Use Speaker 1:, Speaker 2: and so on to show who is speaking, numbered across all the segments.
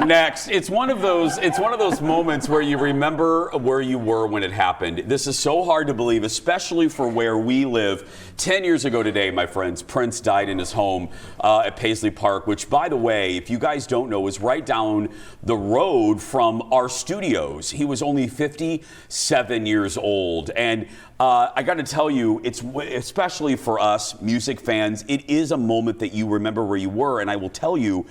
Speaker 1: Next, it's one of those moments where you remember where you were when it happened. This is so hard to believe, especially for where we live. 10 years ago today, my friends, Prince died in his home at Paisley Park, which, by the way, if you guys don't know, is right down the road from our studios. He was only 57 years old, and I got to tell you, it's especially for us music fans, it is a moment that you remember where you were. And I will tell you,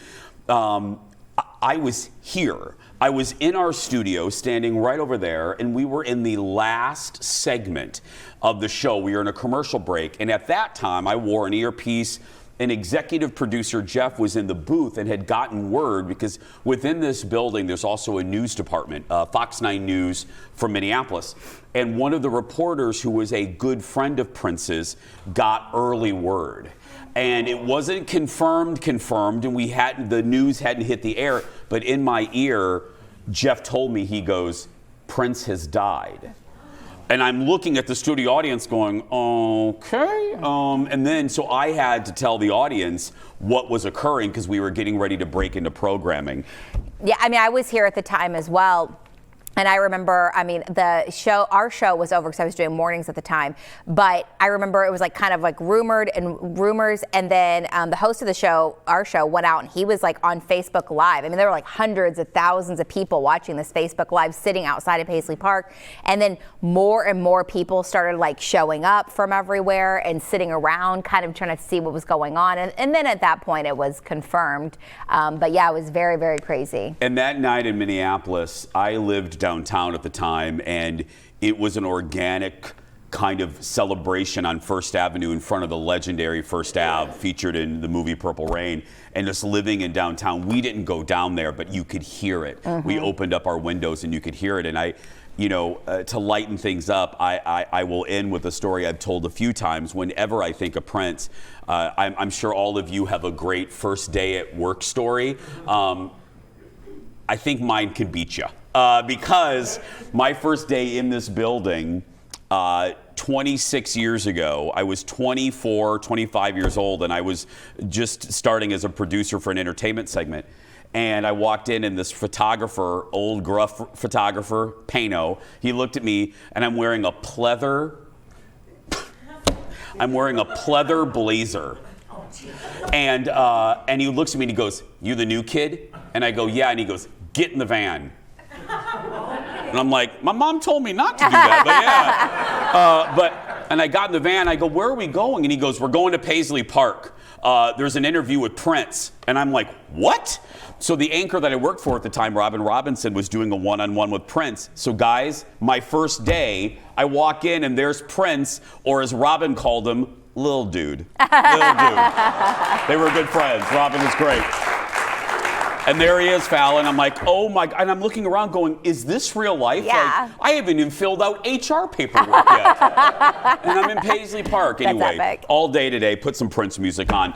Speaker 1: I was here. I was in our studio, standing right over there, and we were in the last segment of the show. We were in a commercial break, and at that time, I wore an earpiece. An executive producer, Jeff, was in the booth and had gotten word, because within this building, there's also a news department, Fox 9 News from Minneapolis. And one of the reporters, who was a good friend of Prince's, got early word. And it wasn't confirmed, and the news hadn't hit the air. But in my ear, Jeff told me, he goes, "Prince has died." And I'm looking at the studio audience going, okay. And then, so I had to tell the audience what was occurring, because we were getting ready to break into programming.
Speaker 2: Yeah, I mean, I was here at the time as well. And I remember, our show was over because I was doing mornings at the time. But I remember it was like kind of like rumors. And then the host of the show, our show, went out and he was like on Facebook Live. I mean, there were like hundreds of thousands of people watching this Facebook Live sitting outside of Paisley Park. And then more and more people started like showing up from everywhere and sitting around kind of trying to see what was going on. And then at that point it was confirmed. But yeah, it was very, very crazy.
Speaker 1: And that night in Minneapolis, I lived downtown at the time, and it was an organic kind of celebration on First Avenue in front of the legendary First Ave, featured in the movie Purple Rain. And just living in downtown, we didn't go down there, but you could hear it. Mm-hmm. We opened up our windows and you could hear it. And to lighten things up, I will end with a story I've told a few times. Whenever I think of Prince, I'm sure all of you have a great first day at work story. I think mine could beat you. Because my first day in this building, 26 years ago, I was 24, 25 years old, and I was just starting as a producer for an entertainment segment. And I walked in, and this photographer, old gruff photographer, Pano, he looked at me, and I'm wearing a pleather blazer. And he looks at me and he goes, "You the new kid?" And I go, "Yeah." And he goes, "Get in the van." And I'm like, my mom told me not to do that, but yeah. And I got in the van, I go, "Where are we going?" And he goes, "We're going to Paisley Park. There's an interview with Prince." And I'm like, "What?" So the anchor that I worked for at the time, Robin Robinson, was doing a one-on-one with Prince. So guys, my first day, I walk in and there's Prince, or as Robin called him, Lil Dude. Lil Dude. They were good friends. Robin was great. And there he is, Fallon. I'm like, oh my God. And I'm looking around going, is this real life?
Speaker 2: Yeah.
Speaker 1: Like, I haven't even filled out HR paperwork yet. And I'm in Paisley Park. Anyway,
Speaker 2: That's epic.
Speaker 1: All day today, put some Prince music on.